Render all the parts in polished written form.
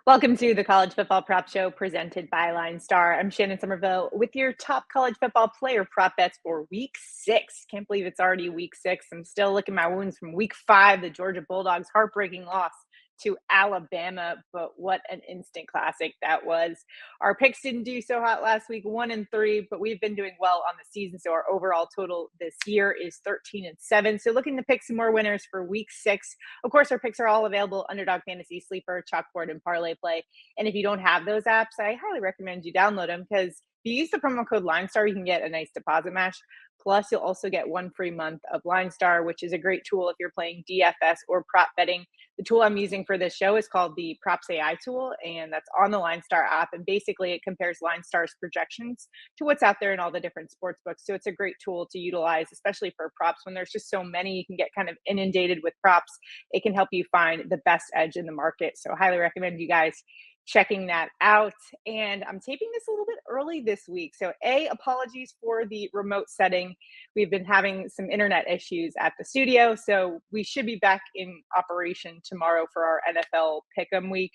Welcome to the College Football Prop Show presented by LineStar. I'm Shannon Sommerville with your top college football player prop bets for week 6. Can't believe it's already week 6. I'm still licking my wounds from week 5, the Georgia Bulldogs' heartbreaking loss to Alabama, but what an instant classic that was. Our picks didn't do so hot last week, 1-3, but we've been doing well on the season. So our overall total this year is 13-7. So looking to pick some more winners for week 6. Of course, our picks are all available: Underdog Fantasy, Sleeper, Chalkboard, and Parlay Play. And if you don't have those apps, I highly recommend you download them, because if you use the promo code LineStar, you can get a nice deposit match. Plus, you'll also get 1 free month of LineStar, which is a great tool if you're playing DFS or prop betting. The tool I'm using for this show is called the Props AI tool, and that's on the LineStar app. And basically, it compares LineStar's projections to what's out there in all the different sports books. So it's a great tool to utilize, especially for props. When there's just so many, you can get kind of inundated with props. It can help you find the best edge in the market. So I highly recommend you guys checking that out. And I'm taping this a little bit early this week. So apologies for the remote setting. We've been having some internet issues at the studio. So we should be back in operation tomorrow for our NFL Pick'em week.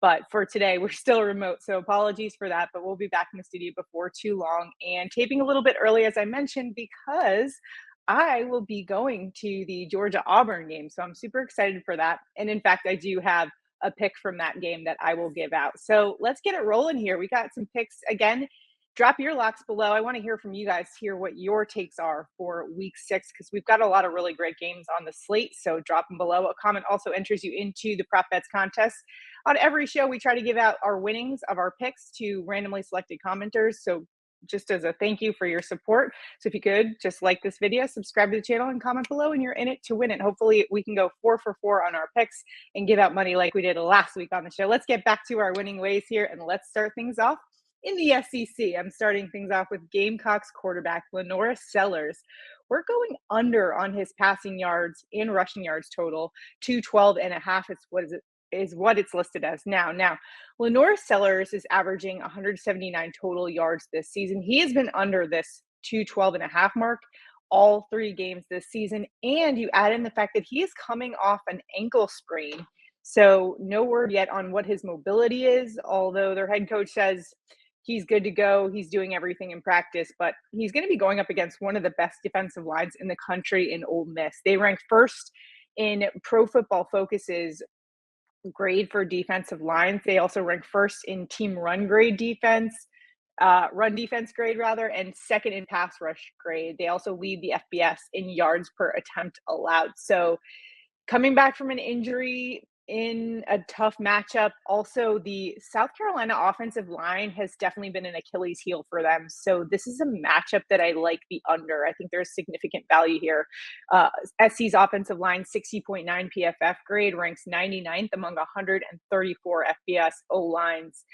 But for today, we're still remote. So apologies for that, but we'll be back in the studio before too long, and taping a little bit early, as I mentioned, because I will be going to the Georgia Auburn game. So I'm super excited for that. And in fact, I do have a pick from that game that I will give out. So let's get it rolling here. We got some picks. Again, drop your locks below. I want to hear from you guys, hear what your takes are for week 6, because we've got a lot of really great games on the slate. So drop them below. A comment also enters you into the prop bets contest. On every show, we try to give out our winnings of our picks to randomly selected commenters. So just as a thank you for your support. So if you could just like this video, subscribe to the channel, and comment below, and you're in it to win it. Hopefully we can go 4 for 4 on our picks and give out money like we did last week on the show. Let's get back to our winning ways here, and let's start things off in the SEC. I'm starting things off with Gamecocks quarterback LaNorris Sellers. We're going under on his passing yards and rushing yards total, 212.5. Is what it's listed as now. LaNorris Sellers is averaging 179 total yards this season. He has been under this 212.5 mark all 3 games this season. And you add in the fact that he is coming off an ankle sprain. So no word yet on what his mobility is, although their head coach says he's good to go. He's doing everything in practice, but he's going to be going up against one of the best defensive lines in the country in Ole Miss. They ranked first in Pro Football Focus's grade for defensive lines. They also rank first in team run defense grade rather, and second in pass rush grade. They also lead the FBS in yards per attempt allowed. So coming back from an injury in a tough matchup. Also, the South Carolina offensive line has definitely been an Achilles heel for them. So this is a matchup that I like the under. I think there's significant value here. SC's offensive line, 60.9 PFF grade, ranks 99th among 134 FBS O-lines.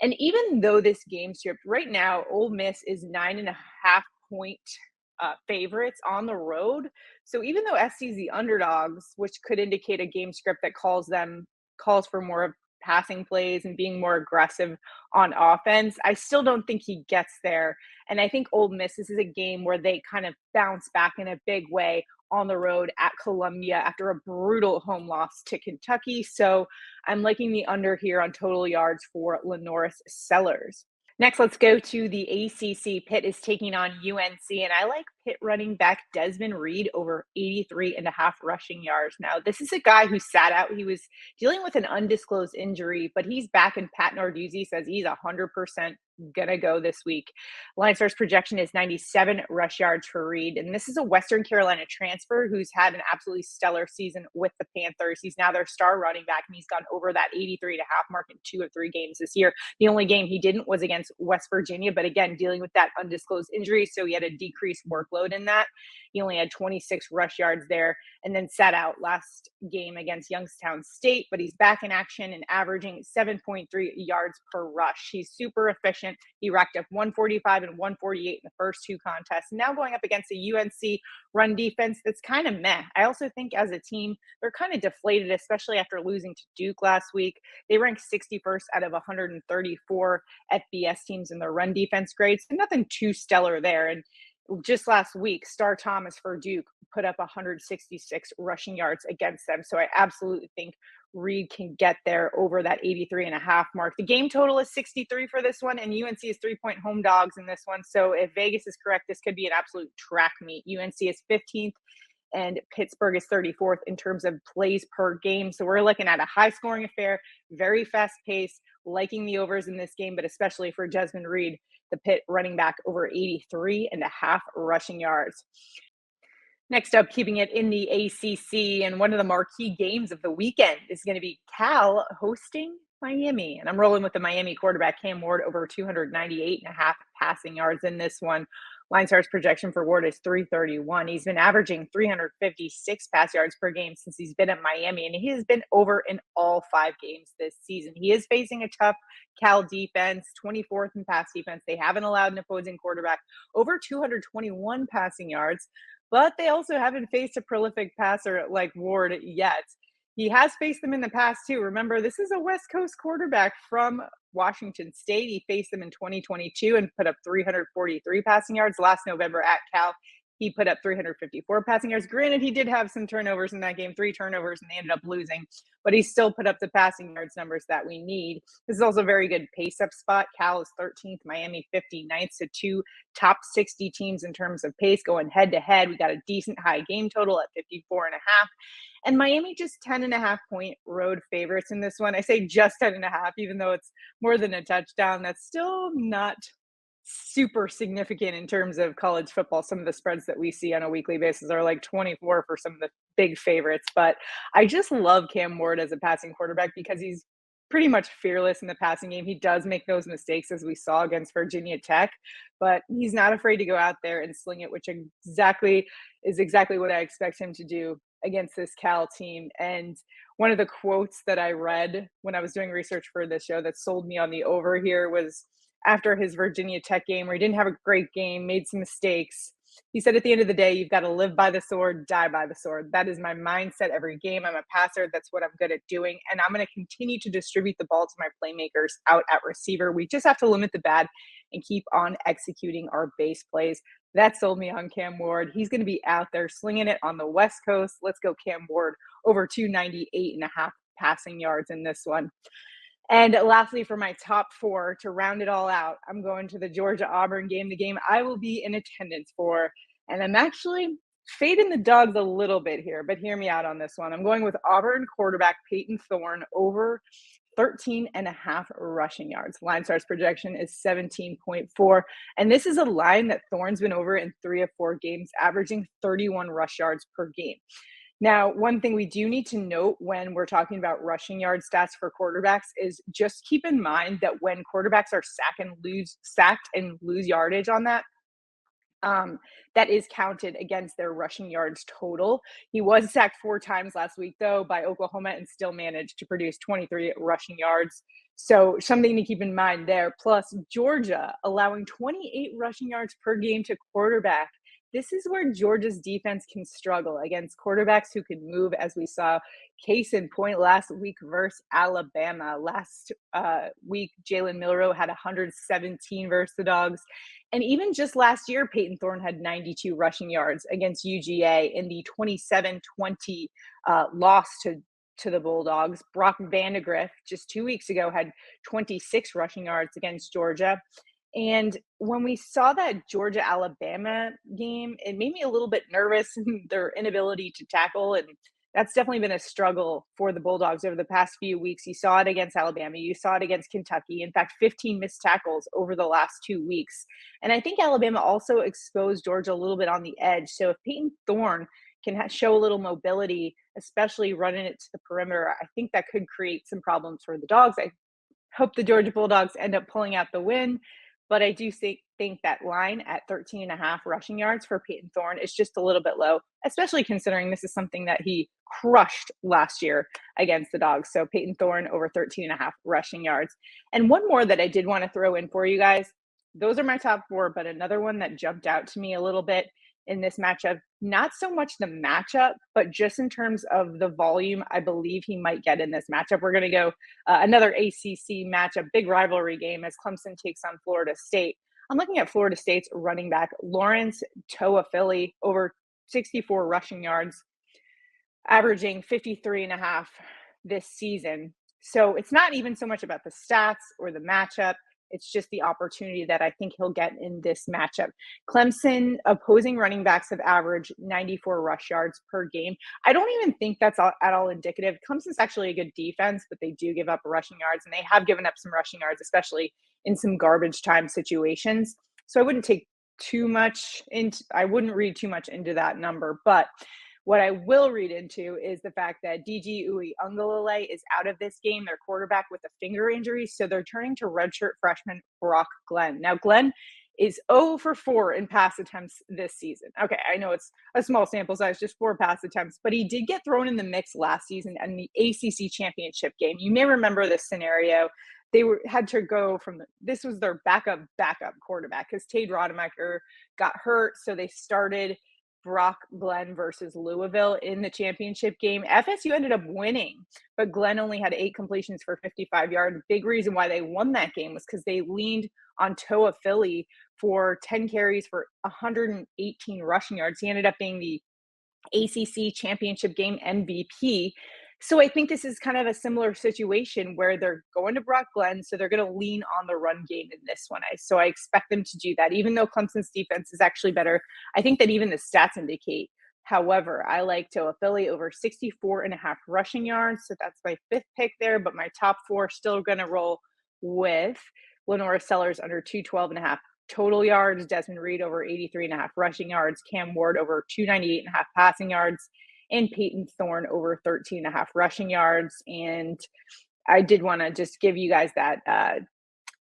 And even though this game script right now, Ole Miss is 9.5 point favorites on the road. So even though SC's the underdogs, which could indicate a game script that calls for more of passing plays and being more aggressive on offense, I still don't think he gets there. And I think Ole Miss, this is a game where they kind of bounce back in a big way on the road at Columbia after a brutal home loss to Kentucky. So I'm liking the under here on total yards for LaNorris Sellers. Next, let's go to the ACC. Pitt is taking on UNC, and I like Pitt running back Desmond Reid over 83.5 rushing yards. Now, this is a guy who sat out. He was dealing with an undisclosed injury, but he's back, and Pat Narduzzi says he's 100% gonna go this week. LineStar's projection is 97 rush yards for Reid, and this is a Western Carolina transfer who's had an absolutely stellar season with the Panthers. He's now their star running back, and he's gone over that 83.5 mark in 2 of 3 games this year. The only game he didn't was against West Virginia, but again, dealing with that undisclosed injury, so he had a decreased workload in that. He only had 26 rush yards there, and then sat out last game against Youngstown State, but he's back in action and averaging 7.3 yards per rush. He's super efficient. He racked up 145 and 148 in the first 2 contests. Now going up against a UNC run defense that's kind of meh. I also think as a team, they're kind of deflated, especially after losing to Duke last week. They ranked 61st out of 134 FBS teams in their run defense grades. So nothing too stellar there. And just last week, Star Thomas for Duke put up 166 rushing yards against them. So I absolutely think Reid can get there over that 83.5 mark. The game total is 63 for this one, and UNC is 3-point home dogs in this one. So if Vegas is correct, this could be an absolute track meet. UNC is 15th and Pittsburgh is 34th in terms of plays per game. So we're looking at a high scoring affair, very fast pace, liking the overs in this game, but especially for Desmond Reid, the Pitt running back, over 83.5 rushing yards. Next up, keeping it in the ACC, and one of the marquee games of the weekend is going to be Cal hosting Miami. And I'm rolling with the Miami quarterback, Cam Ward, over 298.5 passing yards in this one. LineStar's projection for Ward is 331. He's been averaging 356 pass yards per game since he's been at Miami, and he has been over in all 5 games this season. He is facing a tough Cal defense, 24th in pass defense. They haven't allowed an opposing quarterback over 221 passing yards, but they also haven't faced a prolific passer like Ward yet. He has faced them in the past too. Remember, this is a West Coast quarterback from Washington State. He faced them in 2022 and put up 343 passing yards. Last November at Cal, he put up 354 passing yards. Granted, he did have some turnovers in that game, 3 turnovers, and they ended up losing, but he still put up the passing yards numbers that we need. This is also a very good pace-up spot. Cal is 13th, Miami 59th, so 2 top 60 teams in terms of pace going head-to-head. We got a decent high game total at 54.5. And Miami just 10.5 point road favorites in this one. I say just 10.5, even though it's more than a touchdown. That's still not super significant in terms of college football. Some of the spreads that we see on a weekly basis are like 24 for some of the big favorites. But I just love Cam Ward as a passing quarterback because he's pretty much fearless in the passing game. He does make those mistakes, as we saw against Virginia Tech, but he's not afraid to go out there and sling it, which is exactly what I expect him to do against this Cal team. And one of the quotes that I read when I was doing research for this show that sold me on the over here was after his Virginia Tech game, where he didn't have a great game, made some mistakes. He said, at the end of the day, you've got to live by the sword, die by the sword. That is my mindset every game. I'm a passer. That's what I'm good at doing. And I'm going to continue to distribute the ball to my playmakers out at receiver. We just have to limit the bad and keep on executing our base plays. That sold me on Cam Ward. He's going to be out there slinging it on the West Coast. Let's go Cam Ward, over 298.5 passing yards in this one. And lastly, for my top 4, to round it all out, I'm going to the Georgia-Auburn game, the game I will be in attendance for. And I'm actually fading the dogs a little bit here, but hear me out on this one. I'm going with Auburn quarterback Payton Thorne, over 13.5 rushing yards. LineStar's projection is 17.4. And this is a line that Thorne's been over in 3 of 4 games, averaging 31 rush yards per game. Now, one thing we do need to note when we're talking about rushing yard stats for quarterbacks is just keep in mind that when quarterbacks are sacked and lose yardage on that, that is counted against their rushing yards total. He was sacked 4 times last week, though, by Oklahoma, and still managed to produce 23 rushing yards. So something to keep in mind there. Plus, Georgia allowing 28 rushing yards per game to quarterback. This is where Georgia's defense can struggle against quarterbacks who can move, as we saw case in point last week versus Alabama. Last week, Jalen Milroe had 117 versus the Dogs. And even just last year, Payton Thorne had 92 rushing yards against UGA in the 27-20 loss to the Bulldogs. Brock Vandegrift just 2 weeks ago had 26 rushing yards against Georgia. And when we saw that Georgia-Alabama game, it made me a little bit nervous, their inability to tackle. And that's definitely been a struggle for the Bulldogs over the past few weeks. You saw it against Alabama. You saw it against Kentucky. In fact, 15 missed tackles over the last 2 weeks. And I think Alabama also exposed Georgia a little bit on the edge. So if Payton Thorne can show a little mobility, especially running it to the perimeter, I think that could create some problems for the Dogs. I hope the Georgia Bulldogs end up pulling out the win. But I do think that line at 13.5 rushing yards for Payton Thorne is just a little bit low, especially considering this is something that he crushed last year against the Dogs. So Payton Thorne over 13.5 rushing yards. And one more that I did want to throw in for you guys. Those are my top 4, but another one that jumped out to me a little bit in this matchup, not so much the matchup, but just in terms of the volume I believe he might get in this matchup. We're going to go another ACC matchup, big rivalry game as Clemson takes on Florida State. I'm looking at Florida State's running back, Lawrance Toafili, over 64 rushing yards, averaging 53.5 this season. So it's not even so much about the stats or the matchup. It's just the opportunity that I think he'll get in this matchup. Clemson opposing running backs have averaged 94 rush yards per game. I don't even think that's at all indicative. Clemson's actually a good defense, but they do give up rushing yards, and they have given up some rushing yards, especially in some garbage time situations. So I wouldn't read too much into that number. But what I will read into is the fact that DG Uiagalelei is out of this game, their quarterback, with a finger injury. So they're turning to redshirt freshman Brock Glenn. Now, Glenn is 0 for 4 in pass attempts this season. Okay, I know it's a small sample size, just 4 pass attempts, but he did get thrown in the mix last season in the ACC championship game. You may remember this scenario. They had to go this was their backup quarterback because Tade Rodemaker got hurt. So they started Brock Glenn versus Louisville in the championship game. FSU ended up winning, but Glenn only had 8 completions for 55 yards. Big reason why they won that game was because they leaned on Toafili for 10 carries for 118 rushing yards. He ended up being the ACC championship game MVP. So I think this is kind of a similar situation where they're going to Brock Glenn, so they're going to lean on the run game in this one. So I expect them to do that, even though Clemson's defense is actually better. I think that even the stats indicate. However, I like Toafili over 64.5 rushing yards, so that's my 5th pick there, but my top 4 still going to roll with LaNorris Sellers under 212.5 total yards, Desmond Reid over 83.5 rushing yards, Cam Ward over 298.5 passing yards, and Payton Thorne over 13.5 rushing yards. And I did want to just give you guys that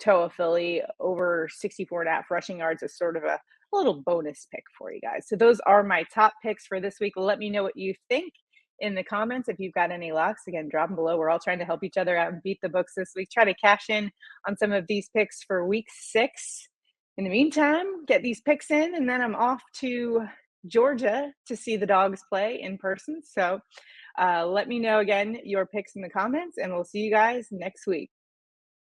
Toafili over 64.5 rushing yards as sort of a little bonus pick for you guys. So those are my top picks for this week. Let me know what you think in the comments. If you've got any locks, again, drop them below. We're all trying to help each other out and beat the books this week. Try to cash in on some of these picks for week 6. In the meantime, get these picks in, and then I'm off to Georgia to see the Dogs play in person. So let me know again your picks in the comments, and we'll see you guys next week.